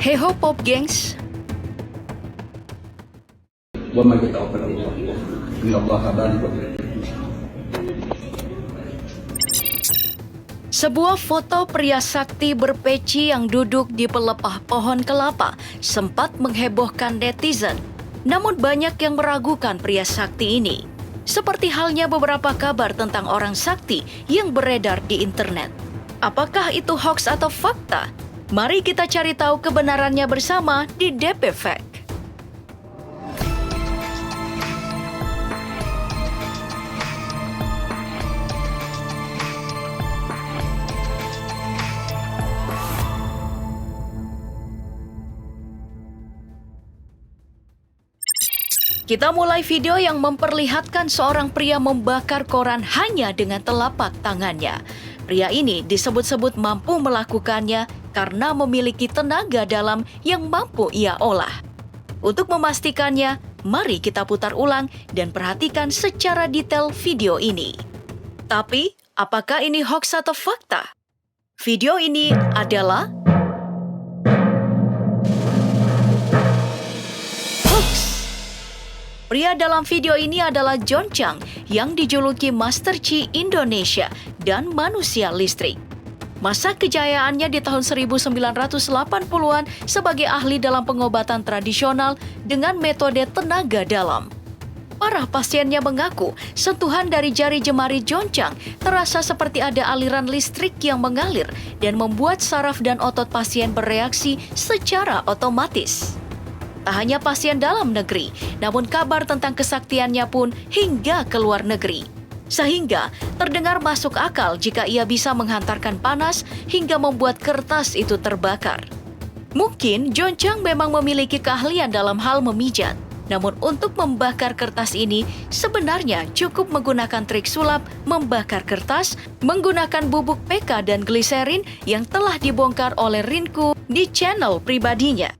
Heho Pop Gengs, ومن يتوكل على الله إن الله بالغ أمره. sebuah foto pria sakti berpeci yang duduk di pelepah pohon kelapa sempat menghebohkan netizen. Namun banyak yang meragukan pria sakti ini. Seperti halnya beberapa kabar tentang orang sakti yang beredar di internet. Apakah itu hoax atau fakta? Mari kita cari tahu kebenarannya bersama di DP Fact. Kita mulai video yang memperlihatkan seorang pria membakar koran hanya dengan telapak tangannya. Pria ini disebut-sebut mampu melakukannya karena memiliki tenaga dalam yang mampu ia olah. Untuk memastikannya, mari kita putar ulang dan perhatikan secara detail video ini. Tapi, apakah ini hoax atau fakta? Video ini adalah pria dalam video ini adalah John Chang yang dijuluki Master Chi Indonesia dan manusia listrik. Masa kejayaannya di tahun 1980-an sebagai ahli dalam pengobatan tradisional dengan metode tenaga dalam. Para pasiennya mengaku sentuhan dari jari jemari John Chang terasa seperti ada aliran listrik yang mengalir dan membuat saraf dan otot pasien bereaksi secara otomatis. Tak hanya pasien dalam negeri, namun kabar tentang kesaktiannya pun hingga ke luar negeri. Sehingga terdengar masuk akal jika ia bisa menghantarkan panas hingga membuat kertas itu terbakar. Mungkin John Chang memang memiliki keahlian dalam hal memijat. Namun untuk membakar kertas ini sebenarnya cukup menggunakan trik sulap membakar kertas menggunakan bubuk PK dan gliserin yang telah dibongkar oleh Rinku di channel pribadinya.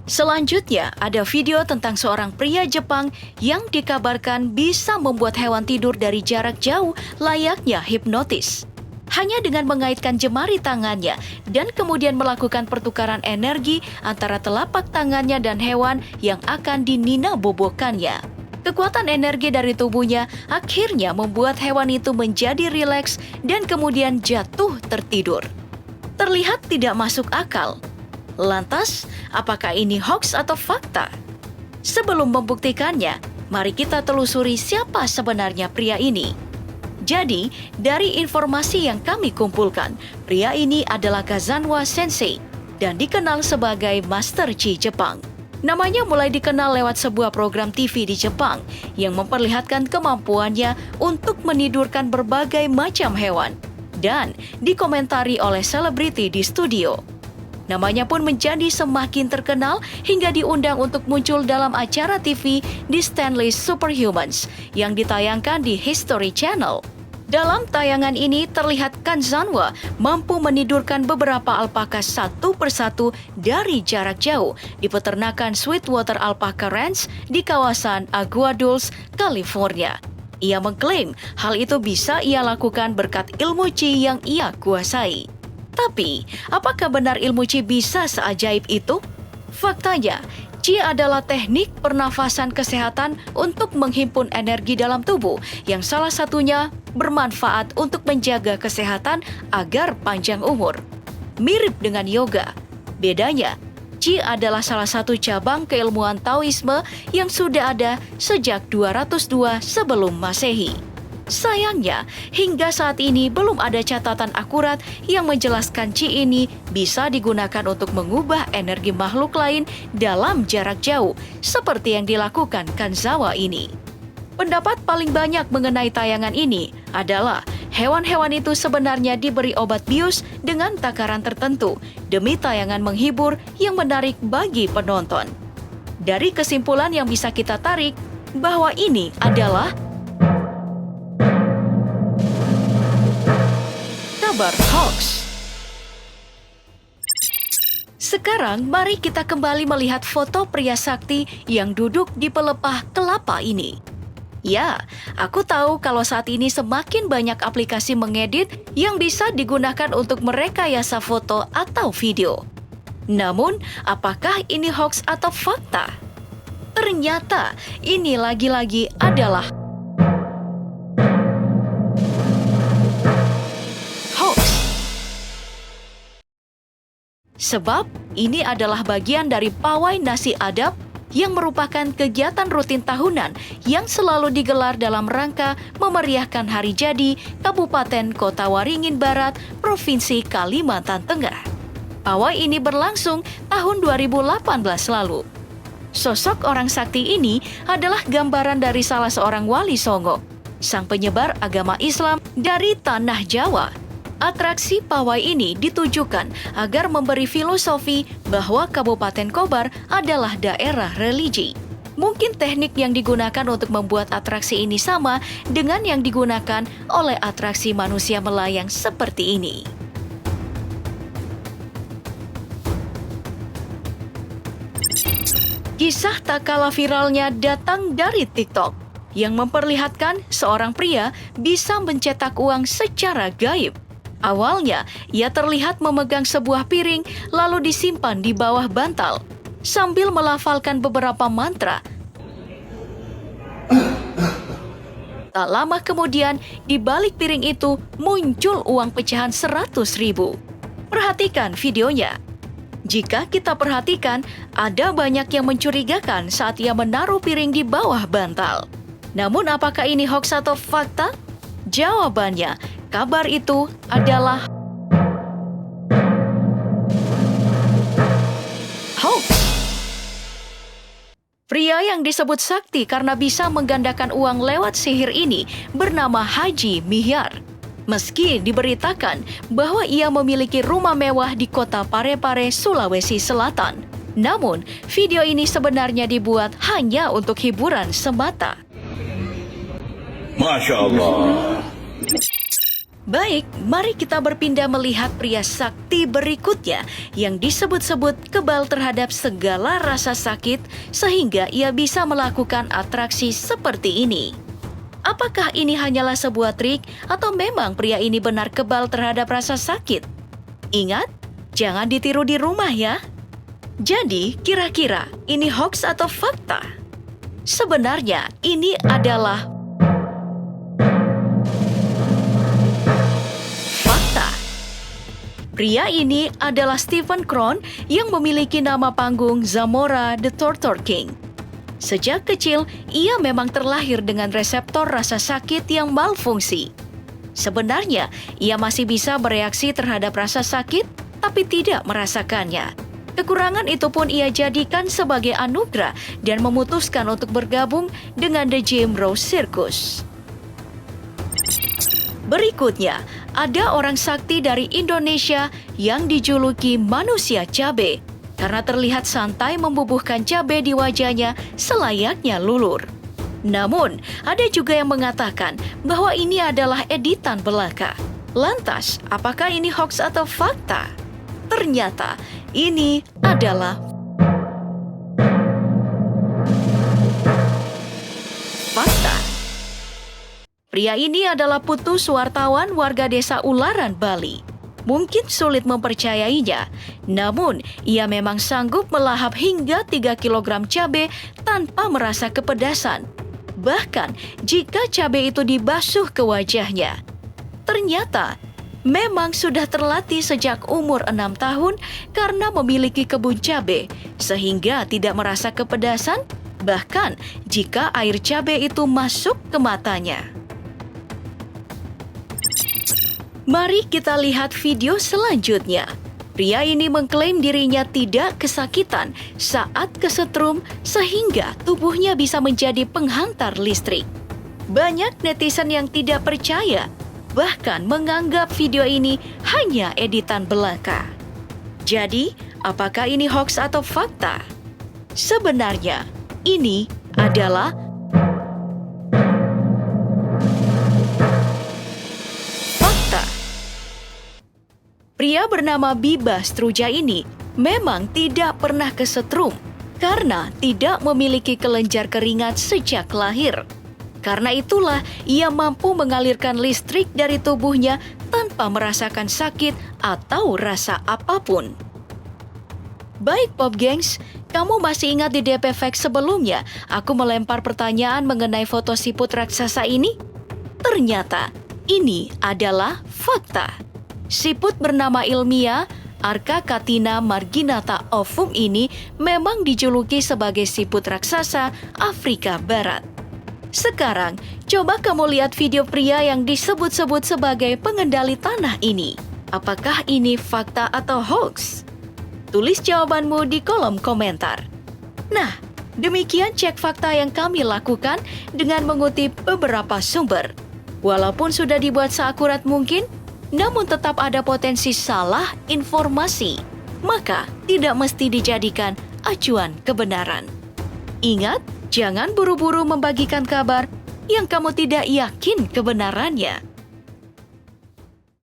Selanjutnya, ada video tentang seorang pria Jepang yang dikabarkan bisa membuat hewan tidur dari jarak jauh layaknya hipnotis. Hanya dengan mengaitkan jemari tangannya dan kemudian melakukan pertukaran energi antara telapak tangannya dan hewan yang akan dininabobokannya. Kekuatan energi dari tubuhnya akhirnya membuat hewan itu menjadi rileks dan kemudian jatuh tertidur. Terlihat tidak masuk akal. Lantas, apakah ini hoax atau fakta? Sebelum membuktikannya, mari kita telusuri siapa sebenarnya pria ini. Jadi, dari informasi yang kami kumpulkan, pria ini adalah Kazanwa Sensei dan dikenal sebagai Master Chi Jepang. Namanya mulai dikenal lewat sebuah program TV di Jepang yang memperlihatkan kemampuannya untuk menidurkan berbagai macam hewan dan dikomentari oleh selebriti di studio. Namanya pun menjadi semakin terkenal hingga diundang untuk muncul dalam acara TV di Stanley's Superhumans yang ditayangkan di History Channel. Dalam tayangan ini terlihat Kazanwa mampu menidurkan beberapa alpaka satu persatu dari jarak jauh di peternakan Sweetwater Alpaca Ranch di kawasan Aguaduls, California. Ia mengklaim hal itu bisa ia lakukan berkat ilmu Chi yang ia kuasai. Tapi, apakah benar ilmu Chi bisa seajaib itu? Faktanya, Chi adalah teknik pernafasan kesehatan untuk menghimpun energi dalam tubuh yang salah satunya bermanfaat untuk menjaga kesehatan agar panjang umur. Mirip dengan yoga. Bedanya, Chi adalah salah satu cabang keilmuan Taoisme yang sudah ada sejak 202 sebelum Masehi. Sayangnya, hingga saat ini belum ada catatan akurat yang menjelaskan Chi ini bisa digunakan untuk mengubah energi makhluk lain dalam jarak jauh, seperti yang dilakukan Kazanwa ini. Pendapat paling banyak mengenai tayangan ini adalah hewan-hewan itu sebenarnya diberi obat bius dengan takaran tertentu demi tayangan menghibur yang menarik bagi penonton. Dari kesimpulan yang bisa kita tarik, bahwa ini adalah kabar hoax. Sekarang mari kita kembali melihat foto pria sakti yang duduk di pelepah kelapa ini. Ya, aku tahu kalau saat ini semakin banyak aplikasi mengedit yang bisa digunakan untuk merekayasa foto atau video. Namun, apakah ini hoax atau fakta? Ternyata ini lagi-lagi adalah hoax. Sebab ini adalah bagian dari pawai nasi adab yang merupakan kegiatan rutin tahunan yang selalu digelar dalam rangka memeriahkan hari jadi Kabupaten Kota Waringin Barat, Provinsi Kalimantan Tengah. Pawai ini berlangsung tahun 2018 lalu. Sosok orang sakti ini adalah gambaran dari salah seorang wali songo, sang penyebar agama Islam dari Tanah Jawa. Atraksi pawai ini ditujukan agar memberi filosofi bahwa Kabupaten Kobar adalah daerah religi. Mungkin teknik yang digunakan untuk membuat atraksi ini sama dengan yang digunakan oleh atraksi manusia melayang seperti ini. Kisah tak kalah viralnya datang dari TikTok yang memperlihatkan seorang pria bisa mencetak uang secara gaib. Awalnya, ia terlihat memegang sebuah piring lalu disimpan di bawah bantal sambil melafalkan beberapa mantra. Tak lama kemudian, di balik piring itu muncul uang pecahan 100.000. Perhatikan videonya. Jika kita perhatikan, ada banyak yang mencurigakan saat ia menaruh piring di bawah bantal. Namun apakah ini hoax atau fakta? Jawabannya, kabar itu adalah hoax. Pria yang disebut sakti karena bisa menggandakan uang lewat sihir ini bernama Haji Mihyar. Meski diberitakan bahwa ia memiliki rumah mewah di kota Parepare, Sulawesi Selatan. Namun, video ini sebenarnya dibuat hanya untuk hiburan semata. Masya Allah. Baik, mari kita berpindah melihat pria sakti berikutnya yang disebut-sebut kebal terhadap segala rasa sakit sehingga ia bisa melakukan atraksi seperti ini. Apakah ini hanyalah sebuah trik atau memang pria ini benar kebal terhadap rasa sakit? Ingat, jangan ditiru di rumah ya. Jadi, kira-kira ini hoax atau fakta? Sebenarnya ini adalah fakta. Pria ini adalah Stephen Krohn yang memiliki nama panggung Zamora the Torture King. Sejak kecil, ia memang terlahir dengan reseptor rasa sakit yang malfungsi. Sebenarnya, ia masih bisa bereaksi terhadap rasa sakit, tapi tidak merasakannya. Kekurangan itu pun ia jadikan sebagai anugerah dan memutuskan untuk bergabung dengan The Jim Rose Circus. Berikutnya, ada orang sakti dari Indonesia yang dijuluki manusia cabe karena terlihat santai membubuhkan cabai di wajahnya selayaknya lulur. Namun, ada juga yang mengatakan bahwa ini adalah editan belaka. Lantas, apakah ini hoax atau fakta? Ternyata, ini adalah fakta. Pria ini adalah Putu Suwartawan warga desa Ularan, Bali. Mungkin sulit mempercayainya, namun ia memang sanggup melahap hingga 3 kg cabai tanpa merasa kepedasan. Bahkan jika cabai itu dibasuh ke wajahnya. Ternyata memang sudah terlatih sejak umur 6 tahun karena memiliki kebun cabai, sehingga tidak merasa kepedasan, bahkan jika air cabai itu masuk ke matanya. Mari kita lihat video selanjutnya. Pria ini mengklaim dirinya tidak kesakitan saat kesetrum sehingga tubuhnya bisa menjadi penghantar listrik. Banyak netizen yang tidak percaya, bahkan menganggap video ini hanya editan belaka. Jadi, apakah ini hoax atau fakta? Sebenarnya, ini adalah pria bernama Biba Struja ini memang tidak pernah kesetrum karena tidak memiliki kelenjar keringat sejak lahir. Karena itulah ia mampu mengalirkan listrik dari tubuhnya tanpa merasakan sakit atau rasa apapun. Baik Pop Gengs, kamu masih ingat di DP Facts sebelumnya aku melempar pertanyaan mengenai foto siput raksasa ini? Ternyata ini adalah fakta. Siput bernama ilmiah Archaecatina marginata ovum ini memang dijuluki sebagai siput raksasa Afrika Barat. Sekarang, coba kamu lihat video pria yang disebut-sebut sebagai pengendali tanah ini. Apakah ini fakta atau hoax? Tulis jawabanmu di kolom komentar. Nah, demikian cek fakta yang kami lakukan dengan mengutip beberapa sumber. Walaupun sudah dibuat seakurat mungkin, namun tetap ada potensi salah informasi. Maka, tidak mesti dijadikan acuan kebenaran. Ingat, jangan buru-buru membagikan kabar yang kamu tidak yakin kebenarannya.